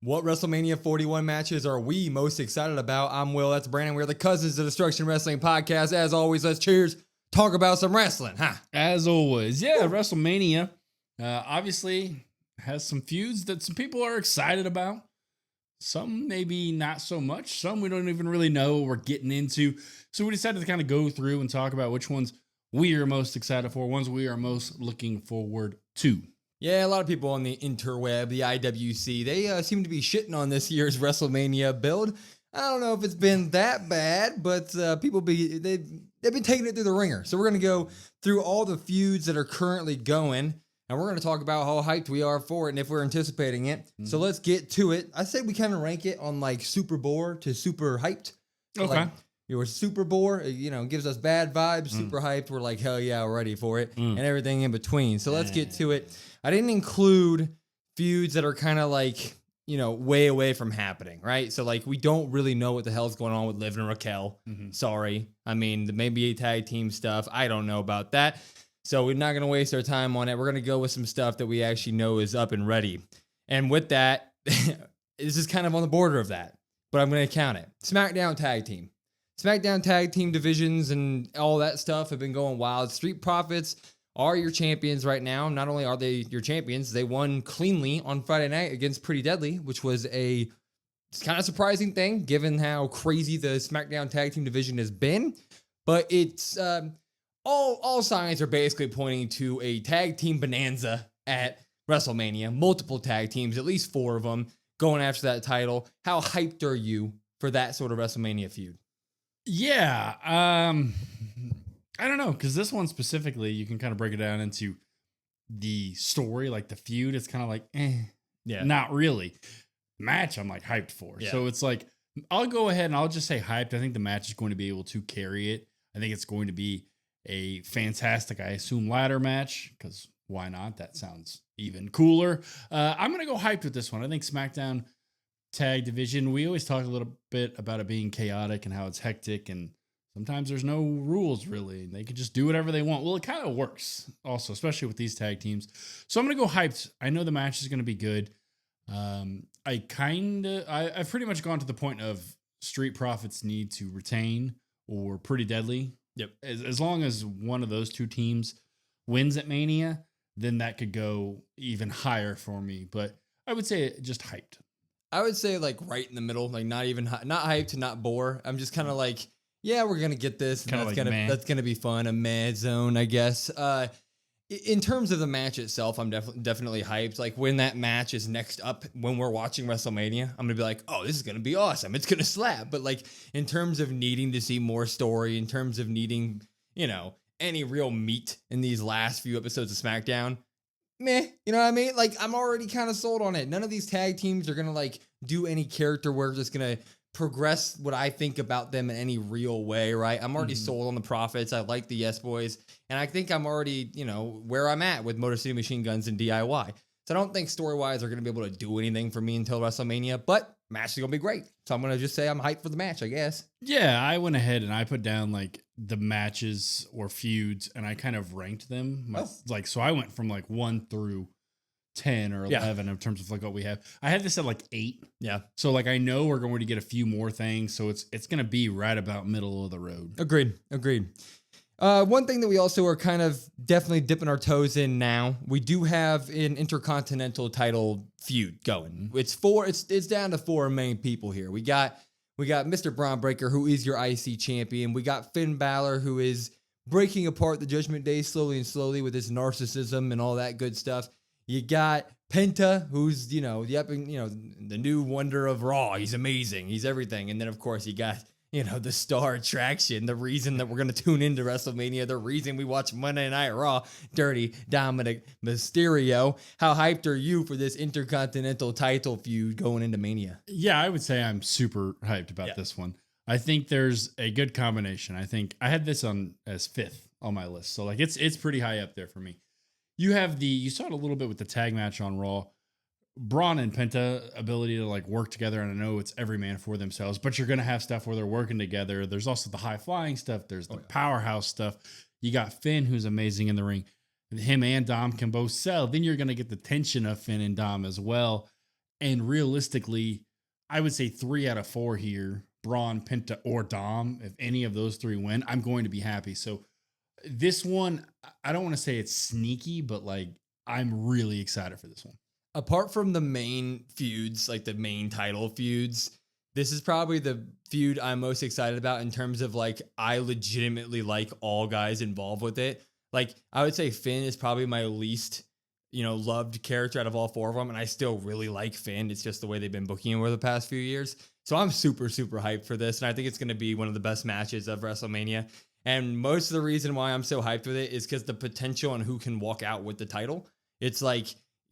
What WrestleMania 41 matches are we most excited about? I'm Will, that's Brandon. We're the Cousins of Destruction Wrestling Podcast. As always, let's cheers, talk about some wrestling, huh? As always, yeah, WrestleMania obviously has some feuds that some people are excited about. Some maybe not so much. Some we don't even really know what we're getting into. So we decided to kind of go through and talk about which ones we are most excited for, ones we are most looking forward to. Yeah, a lot of people on the interweb, the IWC, they seem to be shitting on this year's WrestleMania build. I don't know if it's been that bad, but they've been taking it through the ringer. So we're going to go through all the feuds that are currently going, and we're going to talk about how hyped we are for it and if we're anticipating it. Mm-hmm. So let's get to it. I say we kind of rank it on like super bore to super hyped. Okay. Like, you're super bore, gives us bad vibes. Super hyped, we're like, hell yeah, we're ready for it. And everything in between. So let's get to it. I didn't include feuds that are kind of like, way away from happening, right? So like, we don't really know what the hell's going on with Liv and Raquel. Mm-hmm. Sorry. I mean, maybe a tag team stuff. I don't know about that. So we're not going to waste our time on it. We're going to go with some stuff that we actually know is up and ready. And with that, this is kind of on the border of that, but I'm going to count it. Smackdown tag team. Smackdown tag team divisions and all that stuff have been going wild. Street Profits are your champions right now. Not only are they your champions, they won cleanly on Friday night against Pretty Deadly, which was a kind of surprising thing given how crazy the SmackDown tag team division has been. But it's all signs are basically pointing to a tag team bonanza at WrestleMania. Multiple tag teams, at least 4 of them, going after that title. How hyped are you for that sort of WrestleMania feud? Yeah, I don't know, because this one specifically, you can kind of break it down into the story, like the feud. It's kind of like, not really. Match, I'm like hyped for. Yeah. So it's like, I'll go ahead and I'll just say hyped. I think the match is going to be able to carry it. I think it's going to be a fantastic, I assume, ladder match, because why not? That sounds even cooler. I'm going to go hyped with this one. I think SmackDown tag division, we always talk a little bit about it being chaotic and how it's hectic, and sometimes there's no rules really. They could just do whatever they want. Well, it kind of works also, especially with these tag teams. So I'm going to go hyped. I know the match is going to be good. I've pretty much gone to the point of Street Profits need to retain or Pretty Deadly. Yep. As long as one of those two teams wins at Mania, then that could go even higher for me. But I would say just hyped. I would say like right in the middle, like not even not hyped to not bore. I'm just kind of like, yeah, we're gonna get this. That's gonna be fun. A meh zone, I guess. In terms of the match itself, I'm definitely hyped. Like when that match is next up, when we're watching WrestleMania, I'm gonna be like, oh, this is gonna be awesome. It's gonna slap. But like in terms of needing to see more story, in terms of needing, any real meat in these last few episodes of SmackDown, meh, you know what I mean? Like, I'm already kind of sold on it. None of these tag teams are going to, like, do any character work that's going to progress what I think about them in any real way, right? I'm already sold on the Profits. I like the Yes Boys. And I think I'm already, where I'm at with Motor City Machine Guns and DIY. So I don't think story-wise they're going to be able to do anything for me until WrestleMania, but match is going to be great. So I'm going to just say I'm hyped for the match, I guess. Yeah, I went ahead and I put down like the matches or feuds and I kind of ranked them. So I went from like 1 through 10 or 11 in terms of like what we have. I had this at like 8. Yeah. So like I know we're going to get a few more things. So it's going to be right about middle of the road. Agreed. One thing that we also are kind of definitely dipping our toes in now, we do have an Intercontinental title feud going. It's down to 4 main people here. We got Mr. Braun Breaker, who is your IC champion. We got Finn Balor, who is breaking apart the Judgment Day slowly with his narcissism and all that good stuff. You got Penta, who's, the new wonder of Raw. He's amazing. He's everything. And then, of course, you got, the star attraction, the reason that we're going to tune into WrestleMania, the reason we watch Monday Night Raw, Dirty Dominic Mysterio. How hyped are you for this Intercontinental title feud going into Mania? Yeah, I would say I'm super hyped about this one. I think there's a good combination. I think I had this on as 5th on my list. So like it's pretty high up there for me. You saw it a little bit with the tag match on Raw. Braun and Penta ability to like work together, and I know it's every man for themselves, but you're going to have stuff where they're working together. There's also the high flying stuff. There's the powerhouse stuff. You got Finn, who's amazing in the ring. Him and Dom can both sell. Then you're going to get the tension of Finn and Dom as well. And realistically, I would say 3 out of 4 here, Braun, Penta, or Dom. If any of those 3 win, I'm going to be happy. So this one, I don't want to say it's sneaky, but like I'm really excited for this one. Apart from the main feuds, like the main title feuds, this is probably the feud I'm most excited about in terms of like, I legitimately like all guys involved with it. Like, I would say Finn is probably my least, loved character out of all 4 of them. And I still really like Finn. It's just the way they've been booking him over the past few years. So I'm super, super hyped for this. And I think it's going to be one of the best matches of WrestleMania. And most of the reason why I'm so hyped with it is because the potential on who can walk out with the title. It's like,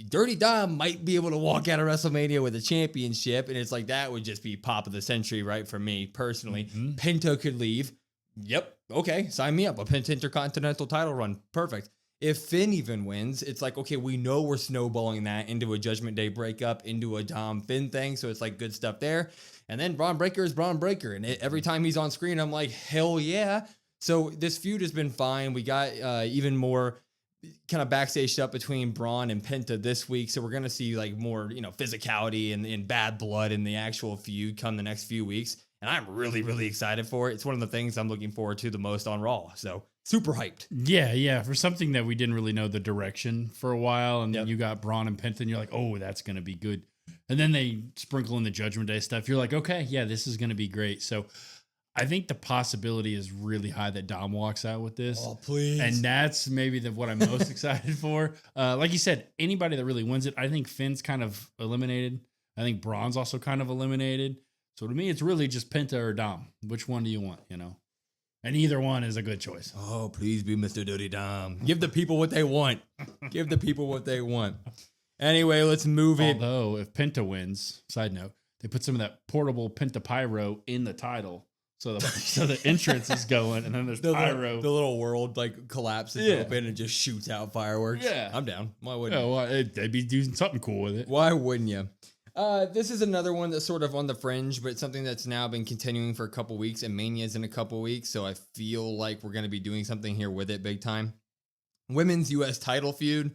Dirty Dom might be able to walk out of WrestleMania with a championship, and it's like that would just be pop of the century, right? For me personally, Penta could leave. Yep, okay, sign me up. A Penta Intercontinental title run, perfect. If Finn even wins, it's like, okay, we know we're snowballing that into a Judgment Day breakup, into a Dom Finn thing, so it's like good stuff there. And then Braun Breaker is Braun Breaker, and every time he's on screen, I'm like, hell yeah. So this feud has been fine. We got even more kind of backstage stuff between Braun and Penta this week. So we're going to see like more, physicality and bad blood in the actual feud come the next few weeks. And I'm really, really excited for it. It's one of the things I'm looking forward to the most on Raw. So super hyped. Yeah. For something that we didn't really know the direction for a while. And then you got Braun and Penta and you're like, oh, that's going to be good. And then they sprinkle in the Judgment Day stuff. You're like, okay, yeah, this is going to be great. So I think the possibility is really high that Dom walks out with this. Oh, please. And that's maybe what I'm most excited for. Like you said, anybody that really wins it, I think Finn's kind of eliminated. I think Braun's also kind of eliminated. So to me, it's really just Penta or Dom. Which one do you want, And either one is a good choice. Oh, please be Mr. Dirty Dom. Give the people what they want. Give the people what they want. Anyway, let's move it. Although, if Penta wins, side note, they put some of that portable Penta Pyro in the title. So the entrance is going, and then there's pyro. The little world like collapses open and just shoots out fireworks. Yeah, I'm down. Why wouldn't you? Well, they'd be doing something cool with it. Why wouldn't you? This is another one that's sort of on the fringe, but something that's now been continuing for a couple weeks, and Mania's in a couple weeks, so I feel like we're going to be doing something here with it big time. Women's U.S. title feud.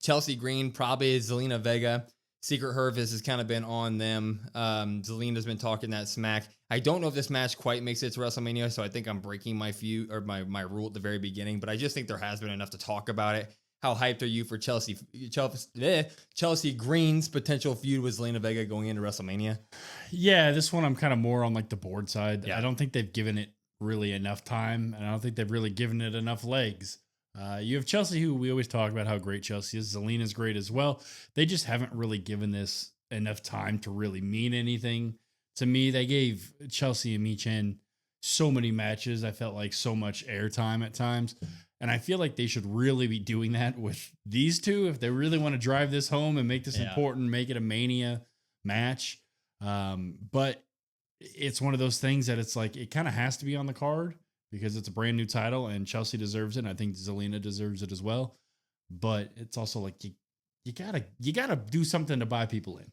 Chelsea Green probably is Zelina Vega. Secret Hervis has kind of been on them. Zelina's been talking that smack. I don't know if this match quite makes it to WrestleMania, so I think I'm breaking my feud or my rule at the very beginning, but I just think there has been enough to talk about it. How hyped are you for Chelsea Green's potential feud with Zelina Vega going into WrestleMania? Yeah, this one I'm kind of more on like the board side. Yeah. I don't think they've given it really enough time, and I don't think they've really given it enough legs. You have Chelsea, who we always talk about how great Chelsea is. Zelina's great as well. They just haven't really given this enough time to really mean anything. To me, they gave Chelsea and Michin so many matches. I felt like so much airtime at times. And I feel like they should really be doing that with these two. If they really want to drive this home and make this important, make it a Mania match. But it's one of those things that it's like, it kind of has to be on the card because it's a brand new title and Chelsea deserves it. And I think Zelina deserves it as well. But it's also like, you gotta do something to buy people in.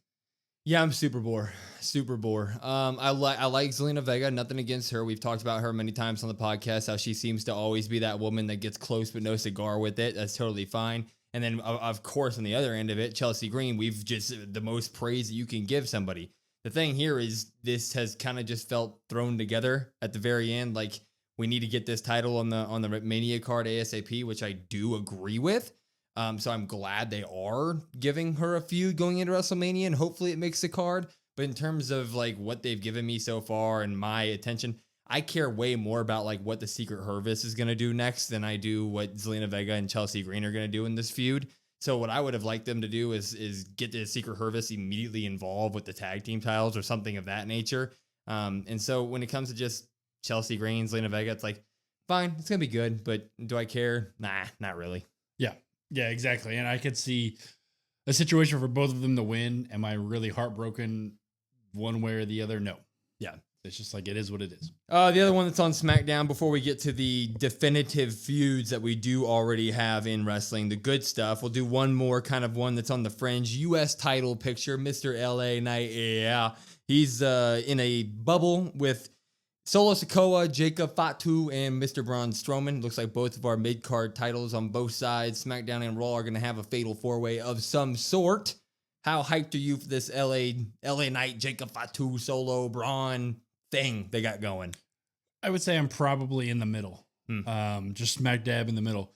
Yeah, I'm super bore. I like Zelina Vega. Nothing against her. We've talked about her many times on the podcast, how she seems to always be that woman that gets close but no cigar with it. That's totally fine. And then, of course, on the other end of it, Chelsea Green, we've just the most praise that you can give somebody. The thing here is this has kind of just felt thrown together at the very end. Like, we need to get this title on the Mania card ASAP, which I do agree with. So I'm glad they are giving her a feud going into WrestleMania, and hopefully it makes the card. But in terms of like what they've given me so far and my attention, I care way more about like what the Secret Hervis is going to do next than I do what Zelina Vega and Chelsea Green are going to do in this feud. So what I would have liked them to do is get the Secret Hervis immediately involved with the tag team titles or something of that nature. And so when it comes to just Chelsea Green, Zelina Vega, it's like, fine, it's going to be good, but do I care? Nah, not really. Yeah, exactly. And I could see a situation for both of them to win. Am I really heartbroken one way or the other? No. Yeah. It's just like, it is what it is. The other one that's on Smackdown before we get to the definitive feuds that we do already have in wrestling, the good stuff. We'll do one more kind of one that's on the fringe. U.S. title picture, Mr. LA Knight. Yeah. He's in a bubble with Solo Sikoa, Jacob Fatu, and Mr. Braun Strowman. Looks like both of our mid-card titles on both sides, SmackDown and Raw, are going to have a fatal four-way of some sort. How hyped are you for this LA Knight, Jacob Fatu, Solo, Braun thing they got going? I would say I'm probably in the middle. Just smack dab in the middle.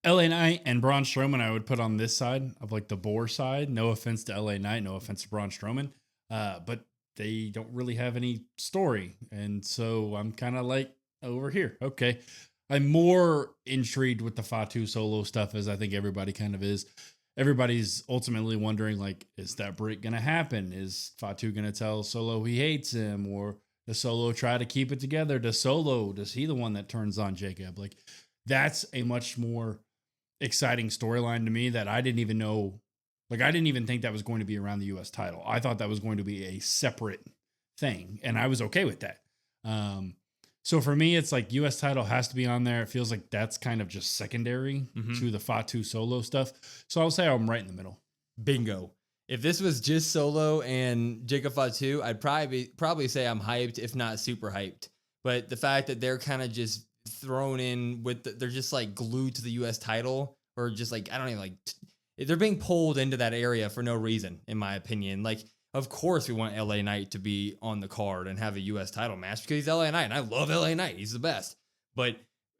LA Knight and Braun Strowman, I would put on this side of like the Boar side. No offense to LA Knight, no offense to Braun Strowman. But they don't really have any story. And so I'm kind of like over here. Okay. I'm more intrigued with the Fatu Solo stuff, as I think everybody kind of is. Everybody's ultimately wondering, like, is that break going to happen? Is Fatu going to tell Solo he hates him? Or does Solo try to keep it together? Does he the one that turns on Jacob? Like, that's a much more exciting storyline to me that I didn't even know. Like, I didn't even think that was going to be around the U.S. title. I thought that was going to be a separate thing, and I was okay with that. So for me, it's like U.S. title has to be on there. It feels like that's kind of just secondary to the Fatu Solo stuff. So I'll say I'm right in the middle. Bingo. If this was just Solo and Jacob Fatu, I'd probably say I'm hyped, if not super hyped. But the fact that they're kind of just thrown in they're just like glued to the U.S. title, or just like, I don't even like, they're being pulled into that area for no reason, in my opinion. Like, of course we want LA Knight to be on the card and have a U.S. title match because he's LA Knight, and I love LA Knight. He's the best. But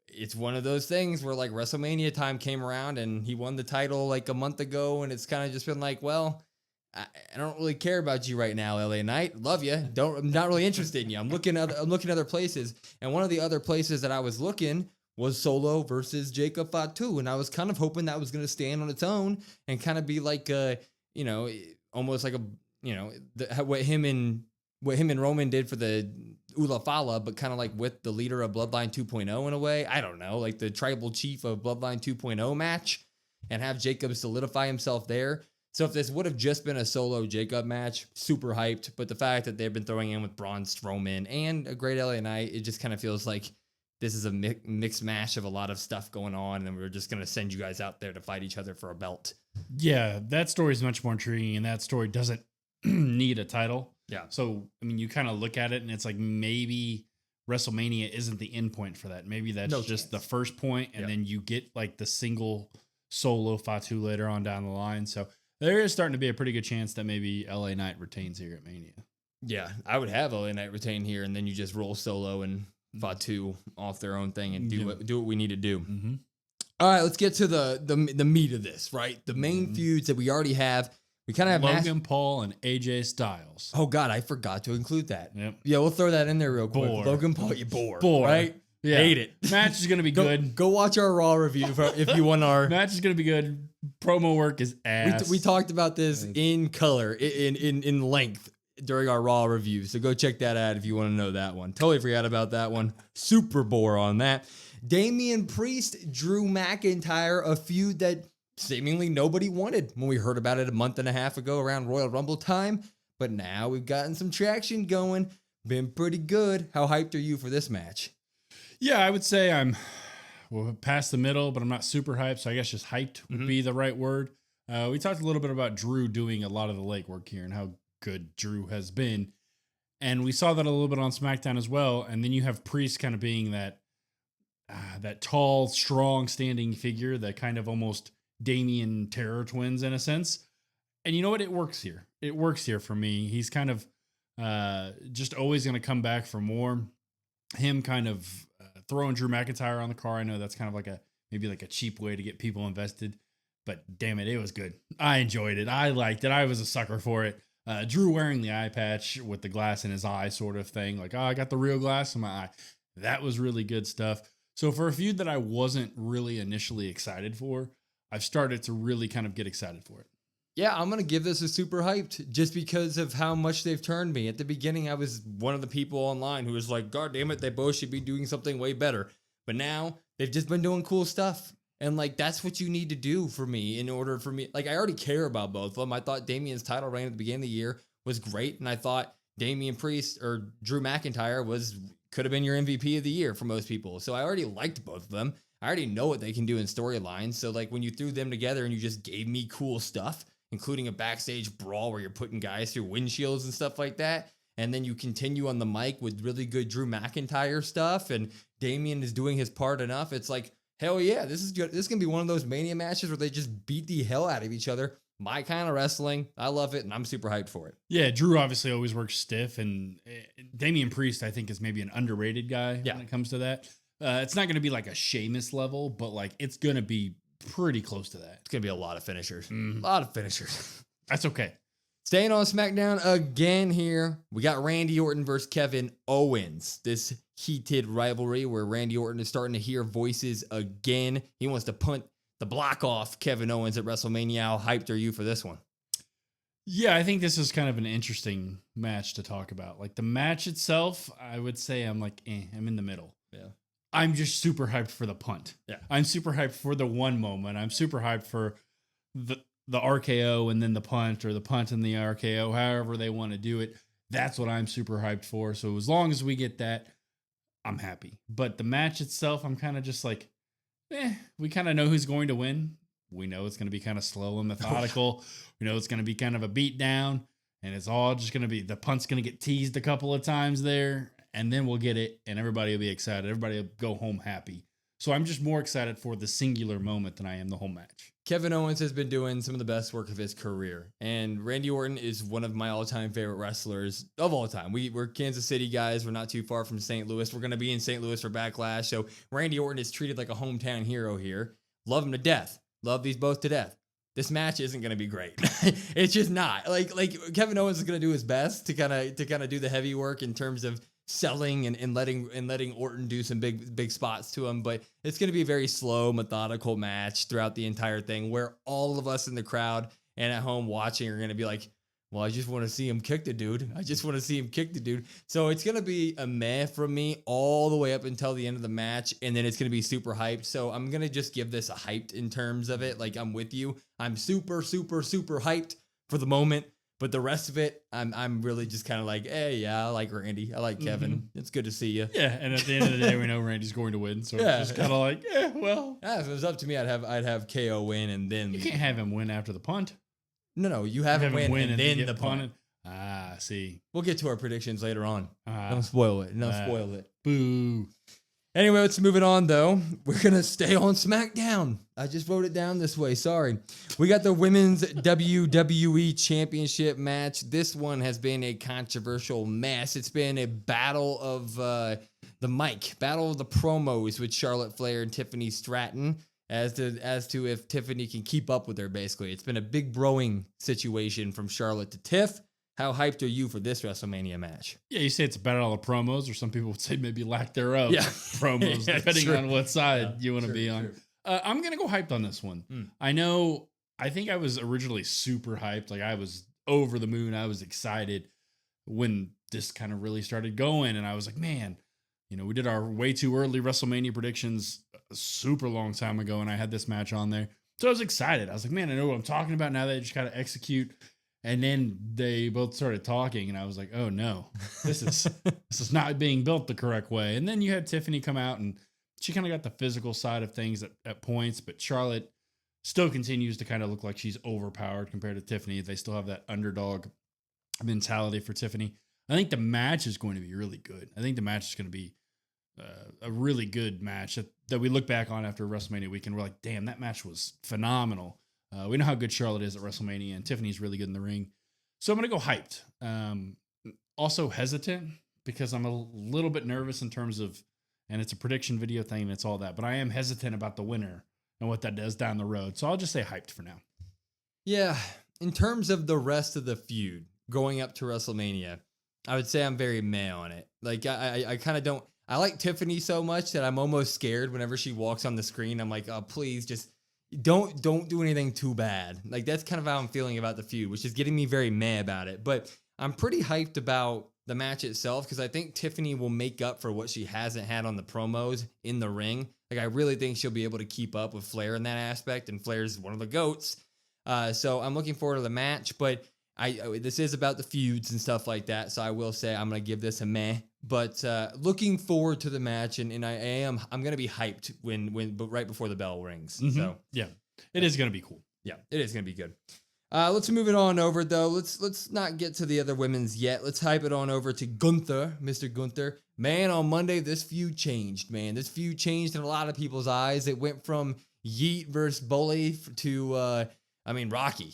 it's one of those things where like WrestleMania time came around and he won the title like a month ago, and it's kind of just been like, well, I don't really care about you right now, LA Knight. Love you. I'm not really interested in you. I'm looking other places, and one of the other places that I was looking was Solo versus Jacob Fatu, and I was kind of hoping that was going to stand on its own and kind of be like almost like what him and Roman did for the Ula Fala, but kind of like with the leader of Bloodline 2.0 in a way. I don't know, like the tribal chief of Bloodline 2.0 match, and have Jacob solidify himself there. So if this would have just been a Solo Jacob match, super hyped. But the fact that they've been throwing in with Braun Strowman and a great LA Knight, it just kind of feels like this is a mixed mash of a lot of stuff going on, and we're just going to send you guys out there to fight each other for a belt. Yeah, that story is much more intriguing, and that story doesn't need a title. Yeah. So, I mean, you kind of look at it, and it's like maybe WrestleMania isn't the end point for that. Maybe that's just the first point, and then you get like the single Solo Fatu later on down the line. So there is starting to be a pretty good chance that maybe LA Knight retains here at Mania. Yeah, I would have LA Knight retain here, and then you just roll Solo and Fatu off their own thing and do what we need to do. Mm-hmm. All right, let's get to the meat of this, right? The main feuds that we already have. We kind of have Logan Paul and AJ Styles. Oh God, I forgot to include that. Yep. Yeah, we'll throw that in there real quick. Logan Paul, you bore. Right? Yeah. Hate it. Match is gonna be good. Go watch our Raw review if you want our match is gonna be good. Promo work is ass. We talked about this in color, in length during our Raw review. So go check that out if you want to know that one. Totally forgot about that one. Super bore on that. Damian Priest, Drew McIntyre, a feud that seemingly nobody wanted when we heard about it a month and a half ago around Royal Rumble time. But now we've gotten some traction going. Been pretty good. How hyped are you for this match? Yeah, I would say I'm past the middle, but I'm not super hyped. So I guess just hyped would be the right word. We talked a little bit about Drew doing a lot of the legwork here and how good Drew has been. And we saw that a little bit on SmackDown as well. And then you have Priest kind of being that tall, strong, standing figure, that kind of almost Damian Terror twins in a sense. And you know what? It works here. It works here for me. He's kind of just always going to come back for more. Him kind of throwing Drew McIntyre on the car. I know that's kind of like maybe a cheap way to get people invested, but damn it, it was good. I enjoyed it. I liked it. I was a sucker for it. Drew wearing the eye patch with the glass in his eye sort of thing. Like, I got the real glass in my eye. That was really good stuff. So for a feud that I wasn't really initially excited for, I've started to really kind of get excited for it. Yeah, I'm going to give this a super hyped just because of how much they've turned me. At the beginning, I was one of the people online who was like, God damn it, they both should be doing something way better. But now they've just been doing cool stuff. And like, that's what you need to do for me in order for me. Like, I already care about both of them. I thought Damian's title reign at the beginning of the year was great. And I thought Damian Priest or Drew McIntyre could have been your MVP of the year for most people. So I already liked both of them. I already know what they can do in storylines. So like when you threw them together and you just gave me cool stuff, including a backstage brawl where you're putting guys through windshields and stuff like that, and then you continue on the mic with really good Drew McIntyre stuff, and Damian is doing his part enough, it's like, hell yeah, this is good. This is going to be one of those Mania matches where they just beat the hell out of each other my kind of wrestling. I love it, and I'm super hyped for it. Yeah, Drew obviously always works stiff, and Damian Priest, I think, is maybe an underrated guy when it comes to that. It's not going to be like a Sheamus level, but like it's going to be pretty close to that. It's going to be a lot of finishers. A lot of finishers. That's okay. Staying on SmackDown again here, we got Randy Orton versus Kevin Owens. This heated rivalry where Randy Orton is starting to hear voices again. He wants to punt the block off Kevin Owens at WrestleMania. How hyped are you for this one? Yeah, I think this is kind of an interesting match to talk about. Like the match itself, I would say I'm like, I'm in the middle. Yeah. I'm just super hyped for the punt. Yeah. I'm super hyped for the one moment. I'm super hyped for the RKO and then the punt, or the punt and the RKO, however they want to do it. That's what I'm super hyped for. So as long as we get that, I'm happy. But the match itself, I'm kind of just like, we kind of know who's going to win. We know it's going to be kind of slow and methodical. We know it's going to be kind of a beat down, and it's all just going to be, the punt's going to get teased a couple of times there, and then we'll get it, and everybody will be excited. Everybody will go home happy. So I'm just more excited for the singular moment than I am the whole match. Kevin Owens has been doing some of the best work of his career, and Randy Orton is one of my all-time favorite wrestlers of all time. We're Kansas City guys. We're not too far from St. Louis. We're going to be in St. Louis for Backlash, so Randy Orton is treated like a hometown hero here. Love him to death. Love these both to death. This match isn't going to be great. It's just not. Like Kevin Owens is going to do his best to kind of do the heavy work in terms of selling and letting Orton do some big spots to him, but it's going to be a very slow, methodical match throughout the entire thing, where all of us in the crowd and at home watching are going to be like, well, I just want to see him kick the dude. So it's going to be a meh from me all the way up until the end of the match, and then it's going to be super hyped. So I'm going to just give this a hyped in terms of it. Like, I'm with you. I'm super, super, super hyped for the moment. But the rest of it, I'm really just kind of like, yeah, I like Randy. I like Kevin. Mm-hmm. It's good to see you. Yeah, and at the end of the day, we know Randy's going to win. So it's just kind of like, well. Yeah, if it was up to me, I'd have KO win, and then... You can't have him win after the punt. No, you have him win and then the punt. See. We'll get to our predictions later on. Don't spoil it. Spoil it. Boo. Anyway, let's move it on, though. We're going to stay on SmackDown. I just wrote it down this way. Sorry. We got the Women's WWE Championship match. This one has been a controversial mess. It's been a battle of the mic, battle of the promos with Charlotte Flair and Tiffany Stratton as to if Tiffany can keep up with her, basically. It's been a big broing situation from Charlotte to Tiff. How hyped are you for this WrestleMania match? Yeah, you say it's about all the promos, or some people would say maybe lack thereof promos, depending on what side you want to be on. I'm going to go hyped on this one. I think I was originally super hyped. Like, I was over the moon. I was excited when this kind of really started going. And I was like, man, we did our way too early WrestleMania predictions a super long time ago, and I had this match on there. So I was excited. I was like, man, I know what I'm talking about now. They just got to execute. And then they both started talking, and I was like, oh no, this is not being built the correct way. And then you had Tiffany come out, and she kind of got the physical side of things at points, but Charlotte still continues to kind of look like she's overpowered compared to Tiffany. They still have that underdog mentality for Tiffany. I think the match is going to be really good. I think the match is going to be a really good match that we look back on after WrestleMania weekend. We're like, damn, that match was phenomenal. We know how good Charlotte is at WrestleMania, and Tiffany's really good in the ring. So I'm going to go hyped. Also hesitant because I'm a little bit nervous in terms of, and it's a prediction video thing and it's all that, but I am hesitant about the winner and what that does down the road. So I'll just say hyped for now. Yeah. In terms of the rest of the feud going up to WrestleMania, I would say I'm very meh on it. Like, I kind of don't, I like Tiffany so much that I'm almost scared whenever she walks on the screen. I'm like, oh, please just don't do anything too bad. Like, that's kind of how I'm feeling about the feud, which is getting me very meh about it. But I'm pretty hyped about the match itself because I think Tiffany will make up for what she hasn't had on the promos in the ring. Like, I really think she'll be able to keep up with Flair in that aspect, and Flair's one of the GOATs. So I'm looking forward to the match, but this is about the feuds and stuff like that. So I will say I'm going to give this a meh, but looking forward to the match, and I'm going to be hyped but right before the bell rings. Mm-hmm. So yeah, it is going to be cool. Yeah, it is going to be good. Let's move it on over, though. Let's not get to the other women's yet. Let's hype it on over to Gunther, Mr. Gunther. Man, on Monday, this feud changed, man. This feud changed in a lot of people's eyes. It went from Yeet versus Bully to I mean, Rocky.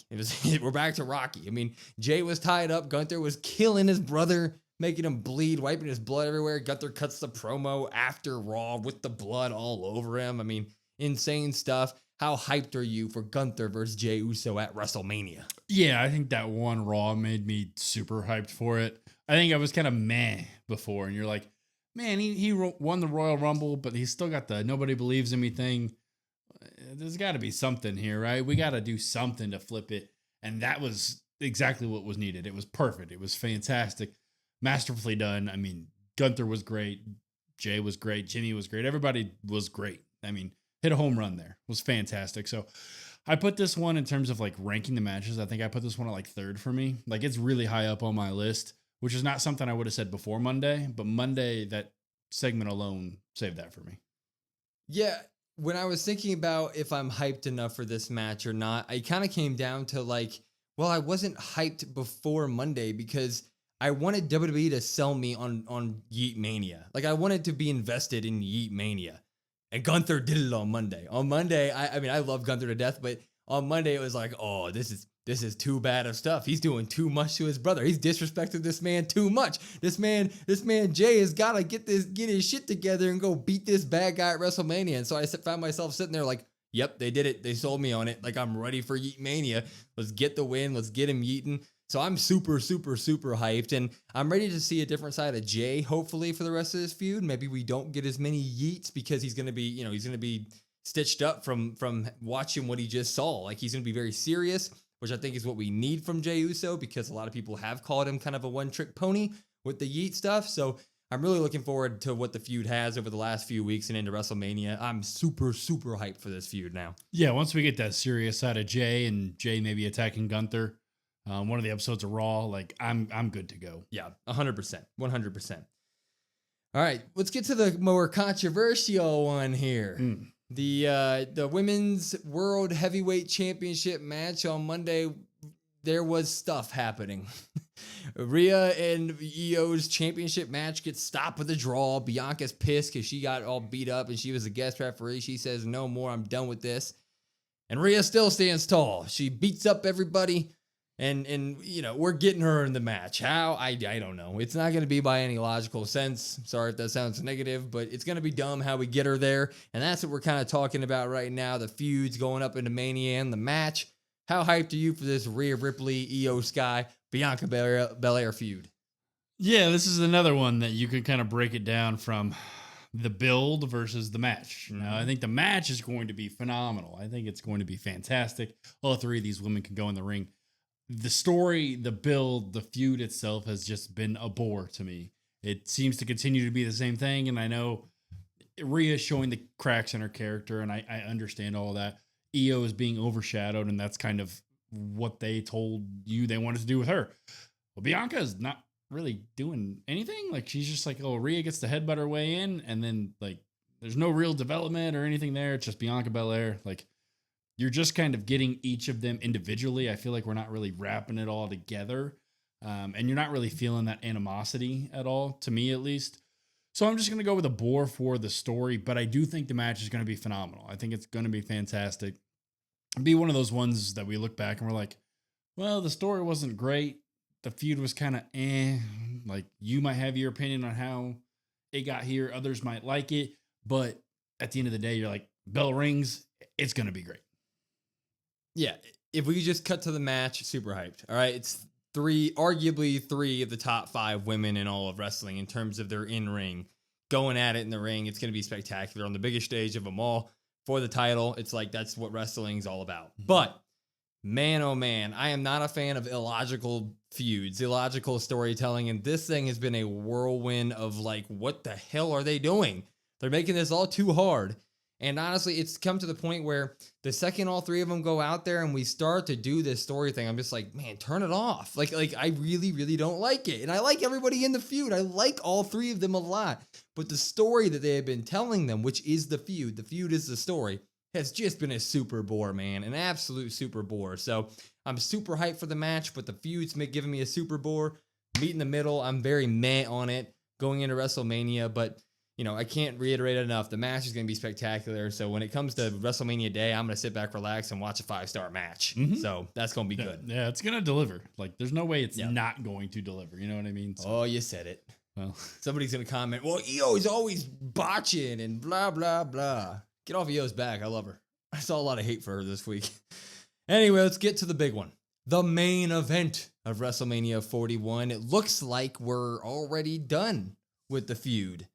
We're back to Rocky. I mean, Jey was tied up. Gunther was killing his brother, making him bleed, wiping his blood everywhere. Gunther cuts the promo after Raw with the blood all over him. I mean, insane stuff. How hyped are you for Gunther versus Jey Uso at WrestleMania? Yeah, I think that one Raw made me super hyped for it. I think I was kind of meh before, and you're like, man, he won the Royal Rumble, but he's still got the nobody believes in me thing. There's got to be something here, right? We got to do something to flip it. And that was exactly what was needed. It was perfect. It was fantastic. Masterfully done. I mean, Gunther was great. Jey was great. Jimmy was great. Everybody was great. I mean, hit a home run there. It was fantastic. So I put this one in terms of like ranking the matches. I think I put this one at like third for me. Like it's really high up on my list, which is not something I would have said before Monday, but Monday, that segment alone saved that for me. Yeah. When I was thinking about if I'm hyped enough for this match or not, I kind of came down to like, well, I wasn't hyped before Monday because I wanted WWE to sell me on Yeet Mania. Like I wanted to be invested in Yeet Mania. And Gunther did it on Monday. On Monday, I mean, I love Gunther to death, but on Monday it was like, oh, this is too bad of stuff. He's doing too much to his brother. He's disrespecting this man too much. This man Jey has got to get his shit together and go beat this bad guy at WrestleMania. And so I found myself sitting there like, yep, they did it. They sold me on it. Like I'm ready for Yeet Mania. Let's get the win. Let's get him yeeting. So I'm super, super, super hyped, and I'm ready to see a different side of Jey, hopefully, for the rest of this feud. Maybe we don't get as many yeets because he's going to be stitched up from watching what he just saw. Like he's going to be very serious, which I think is what we need from Jey Uso because a lot of people have called him kind of a one-trick pony with the yeet stuff. So I'm really looking forward to what the feud has over the last few weeks and into WrestleMania. I'm super, super hyped for this feud now. Yeah, once we get that serious side of Jey and Jey maybe attacking Gunther, one of the episodes of Raw, like I'm good to go. Yeah, 100%, 100%. All right, let's get to the more controversial one here. The Women's World Heavyweight Championship match on Monday. There was stuff happening. Rhea and Io's championship match gets stopped with a draw. Bianca's pissed because she got all beat up and she was a guest referee. She says, no more, I'm done with this. And Rhea still stands tall. She beats up everybody. And you know, we're getting her in the match. How? I don't know. It's not going to be by any logical sense. Sorry if that sounds negative, but it's going to be dumb how we get her there. And that's what we're kind of talking about right now. The feud's going up into Mania and the match. How hyped are you for this Rhea Ripley, Io Sky, Bianca Belair feud? Yeah, this is another one that you could kind of break it down from the build versus the match. Now, I think the match is going to be phenomenal. I think it's going to be fantastic. All three of these women can go in the ring. The story, the build, the feud itself has just been a bore to me. It seems to continue to be the same thing, and I know Rhea is showing the cracks in her character, and I understand all of that. Io is being overshadowed, and that's kind of what they told you they wanted to do with her. Well, Bianca is not really doing anything. Like, she's just like, oh, Rhea gets to headbutt her way in, and then, like, there's no real development or anything there. It's just Bianca Belair. Like, you're just kind of getting each of them individually. I feel like we're not really wrapping it all together. And you're not really feeling that animosity at all, to me at least. So I'm just going to go with a bore for the story, but I do think the match is going to be phenomenal. I think it's going to be fantastic. It'll be one of those ones that we look back and we're like, well, the story wasn't great. The feud was kind of like you might have your opinion on how it got here. Others might like it, but at the end of the day, you're like, bell rings, it's going to be great. Yeah, if we just cut to the match, super hyped. All right, it's arguably three of the top 5 women in all of wrestling in terms of their in-ring. Going at it in the ring, it's going to be spectacular on the biggest stage of them all for the title. It's like, that's what wrestling's all about. But, man, oh man, I am not a fan of illogical feuds, illogical storytelling, and this thing has been a whirlwind of like, what the hell are they doing? They're making this all too hard. And honestly, it's come to the point where the second all three of them go out there and we start to do this story thing, I'm just like, man, turn it off. Like I really, really don't like it. And I like everybody in the feud. I like all three of them a lot. But the story that they have been telling them, which is the feud is the story, has just been a super bore, man. An absolute super bore. So I'm super hyped for the match, but the feud's giving me a super bore. Meet in the middle. I'm very meh on it going into WrestleMania, but I can't reiterate it enough. The match is going to be spectacular. So when it comes to WrestleMania Day, I'm going to sit back, relax, and watch a 5-star match. So that's going to be good. Yeah, it's going to deliver. Like, there's no way it's not going to deliver. You know what I mean? So, oh, you said it. well, somebody's going to comment, well, Io's always botching and blah, blah, blah. Get off Io's back. I love her. I saw a lot of hate for her this week. Anyway, let's get to the big one. The main event of WrestleMania 41. It looks like we're already done with the feud.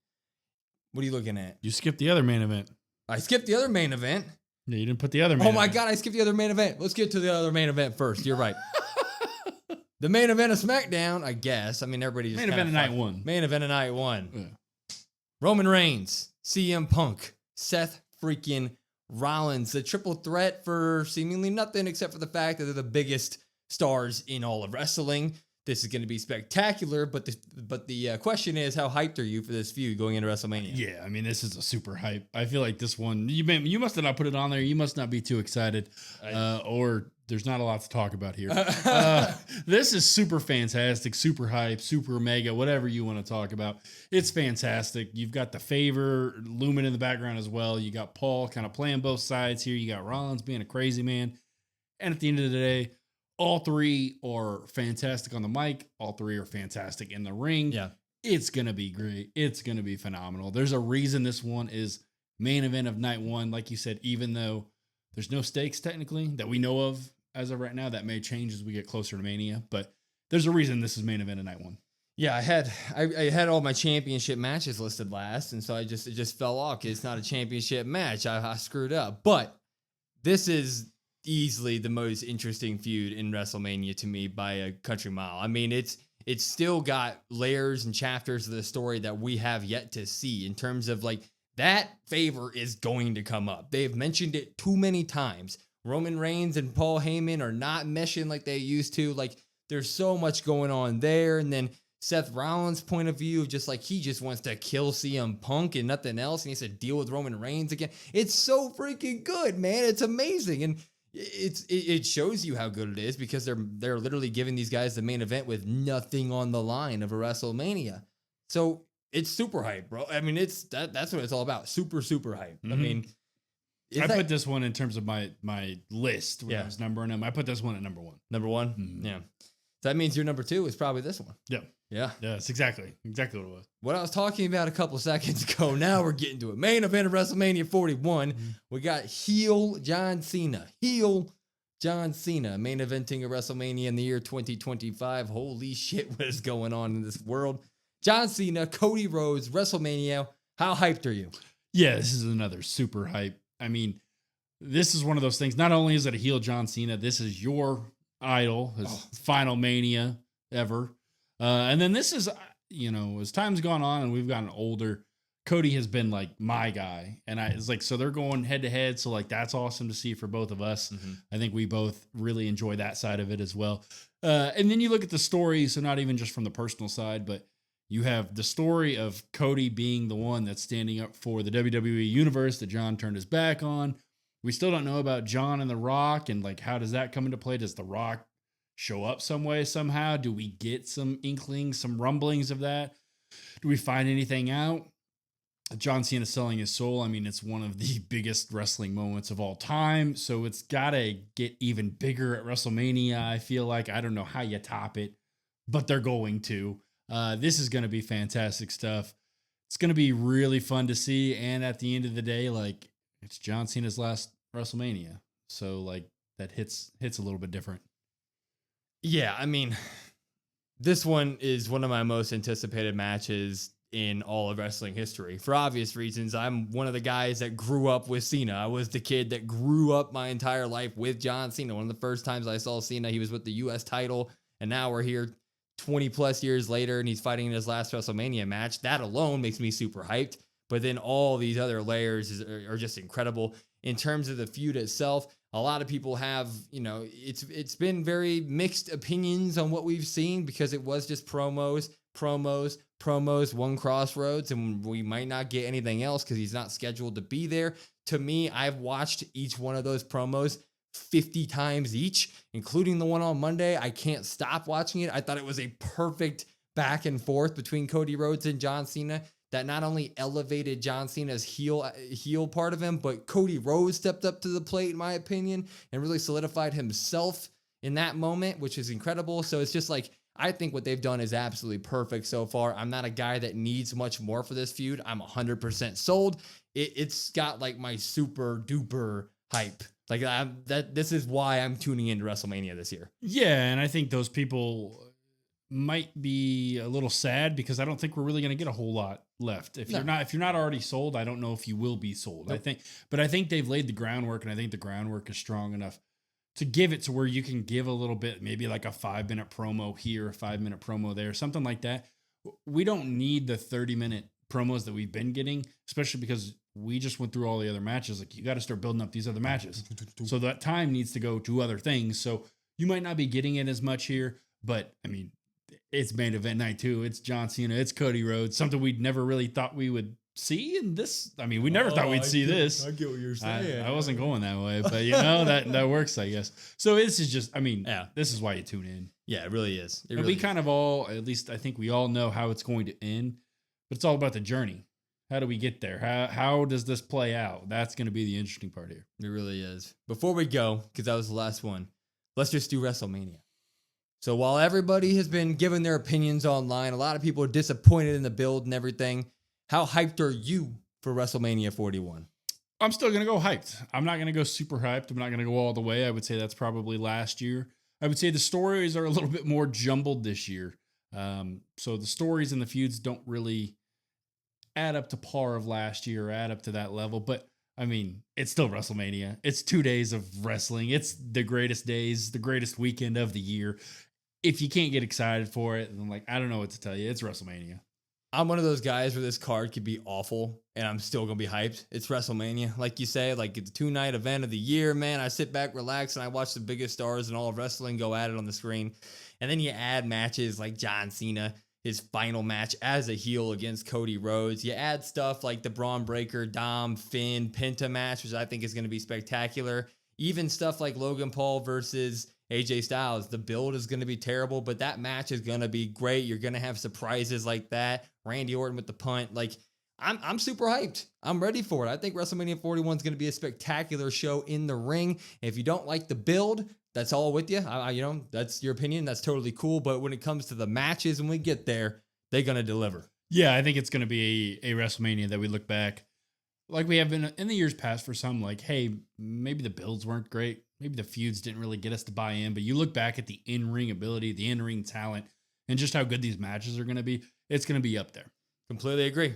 What are you looking at? You skipped the other main event. I skipped the other main event. Yeah, you didn't put the other main event. Oh my God, I skipped the other main event. Let's get to the other main event first. You're right. The main event of SmackDown, I guess. I mean, everybody just main event of night one. Main event of night one. Yeah. Roman Reigns, CM Punk, Seth freaking Rollins. The triple threat for seemingly nothing except for the fact that they're the biggest stars in all of wrestling. This is going to be spectacular, but the question is, how hyped are you for this feud going into WrestleMania? Yeah, I mean, this is a super hype. I feel like this one, you must have not put it on there. You must not be too excited, or there's not a lot to talk about here. This is super fantastic, super hype, super mega, whatever you want to talk about. It's fantastic. You've got the favor looming in the background as well. You got Paul kind of playing both sides here. You got Rollins being a crazy man. And at the end of the day, all three are fantastic on the mic. All three are fantastic in the ring. Yeah. It's going to be great. It's going to be phenomenal. There's a reason this one is main event of night one. Like you said, even though there's no stakes technically that we know of as of right now, that may change as we get closer to Mania, but there's a reason this is main event of night one. Yeah, I had all my championship matches listed last, and so it just fell off. It's not a championship match. I screwed up. But this is easily the most interesting feud in WrestleMania to me by a country mile. I mean, it's still got layers and chapters of the story that we have yet to see in terms of like that favor is going to come up. They've mentioned it too many times. Roman Reigns and Paul Heyman are not meshing like they used to. Like there's so much going on there. And then Seth Rollins' point of view of just like he just wants to kill CM Punk and nothing else. And he has to deal with Roman Reigns again. It's so freaking good, man. It's amazing. And it shows you how good it is because they're literally giving these guys the main event with nothing on the line of a WrestleMania. So it's super hype, bro. I mean, that's what it's all about. Super, super hype. Mm-hmm. I mean, I put this one in terms of my list when I was numbering them. I put this one at number one. Number one? Mm-hmm. Yeah. So that means your number two is probably this one. Yeah. Yeah. Yeah, it's exactly what it was. What I was talking about a couple seconds ago, now we're getting to it. Main event of WrestleMania 41. Mm-hmm. We got heel John Cena. Heel John Cena main eventing a WrestleMania in the year 2025. Holy shit, what is going on in this world? John Cena, Cody Rhodes, WrestleMania. How hyped are you? Yeah, this is another super hype. I mean, this is one of those things. Not only is it a heel John Cena, this is your idol, his final Mania ever. And then this is, as time's gone on and we've gotten older, Cody has been like my guy. And it's like, so they're going head to head. So like, that's awesome to see for both of us. Mm-hmm. I think we both really enjoy that side of it as well. And then you look at the story. So not even just from the personal side, but you have the story of Cody being the one that's standing up for the WWE universe that John turned his back on. We still don't know about John and The Rock and like, how does that come into play? Does The Rock show up some way, somehow? Do we get some inklings, some rumblings of that? Do we find anything out? John Cena selling his soul. I mean, it's one of the biggest wrestling moments of all time. So it's got to get even bigger at WrestleMania. I feel like, I don't know how you top it, but they're going to. This is going to be fantastic stuff. It's going to be really fun to see. And at the end of the day, like, it's John Cena's last WrestleMania. So like that hits a little bit different. Yeah, I mean, this one is one of my most anticipated matches in all of wrestling history. For obvious reasons, I'm one of the guys that grew up with Cena. I was the kid that grew up my entire life with John Cena. One of the first times I saw Cena, he was with the U.S. title, and now we're here 20 plus years later, and he's fighting in his last WrestleMania match. That alone makes me super hyped. But then all these other layers are just incredible. In terms of the feud itself, a lot of people have, it's been very mixed opinions on what we've seen because it was just promos, one crossroads, and we might not get anything else because he's not scheduled to be there. To me, I've watched each one of those promos 50 times each, including the one on Monday. I can't stop watching it. I thought it was a perfect back and forth between Cody Rhodes and John Cena. that not only elevated John Cena's heel part of him, but Cody Rhodes stepped up to the plate, in my opinion, and really solidified himself in that moment, which is incredible. So it's just like, I think what they've done is absolutely perfect so far. I'm not a guy that needs much more for this feud. I'm 100% sold. It's got like my super duper hype. Like this is why I'm tuning into WrestleMania this year. Yeah, and I think those people might be a little sad because I don't think we're really going to get a whole lot left. If you're not already sold, I don't know if you will be sold. Nope. I think they've laid the groundwork, and I think the groundwork is strong enough to give it to where you can give a little bit, maybe like a 5-minute promo here, a 5-minute promo there, something like that. We don't need the 30-minute promos that we've been getting, especially because we just went through all the other matches. Like, you got to start building up these other matches. So that time needs to go to other things. So you might not be getting it as much here, but I mean, it's main event night too. It's John Cena. It's Cody Rhodes. Something we'd never really thought we would see in this. I mean, we never thought we'd see this. I get what you're saying. I wasn't going that way, but you know, that works, I guess. So this is just, I mean, this is why you tune in. Yeah, it really is. And we kind of all, at least I think we all know how it's going to end, but it's all about the journey. How do we get there? How does this play out? That's going to be the interesting part here. It really is. Before we go, because that was the last one, let's just do WrestleMania. So while everybody has been giving their opinions online, a lot of people are disappointed in the build and everything. How hyped are you for WrestleMania 41? I'm still going to go hyped. I'm not going to go super hyped. I'm not going to go all the way. I would say that's probably last year. I would say the stories are a little bit more jumbled this year. So the stories and the feuds don't really add up to par of last year or add up to that level. But I mean, it's still WrestleMania. It's 2 days of wrestling. It's the greatest days, the greatest weekend of the year. If you can't get excited for it, then like, I don't know what to tell you. It's WrestleMania. I'm one of those guys where this card could be awful and I'm still going to be hyped. It's WrestleMania. Like you say, like it's a 2-night event of the year, man. I sit back, relax, and I watch the biggest stars in all of wrestling go at it on the screen. And then you add matches like John Cena, his final match as a heel against Cody Rhodes. You add stuff like the Braun Breaker, Dom, Finn, Penta match, which I think is going to be spectacular. Even stuff like Logan Paul versus AJ Styles. The build is going to be terrible, but that match is going to be great. You're going to have surprises like that. Randy Orton with the punt. Like, I'm super hyped. I'm ready for it. I think WrestleMania 41 is going to be a spectacular show in the ring. If you don't like the build, that's all with you. You know, that's your opinion. That's totally cool. But when it comes to the matches, when we get there, they're going to deliver. Yeah, I think it's going to be a WrestleMania that we look back like we have been in the years past for some, like, hey, maybe the builds weren't great. Maybe the feuds didn't really get us to buy in. But you look back at the in-ring ability, the in-ring talent, and just how good these matches are going to be. It's going to be up there. Completely agree.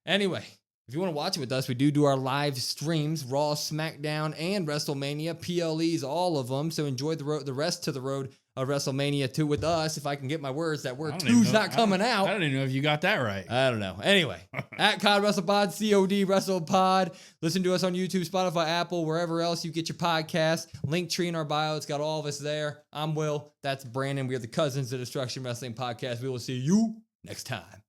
Anyway, if you want to watch it with us, we do our live streams, Raw, SmackDown, and WrestleMania, PLEs, all of them. So enjoy the rest to the road of WrestleMania 2 with us. If I can get my words, that word 2's not coming out. I don't even know if you got that right. I don't know. Anyway, at COD WrestlePod, COD WrestlePod. Listen to us on YouTube, Spotify, Apple, wherever else you get your podcast. Linktree in our bio. It's got all of us there. I'm Will. That's Brandon. We are the Cousins of Destruction Wrestling Podcast. We will see you next time.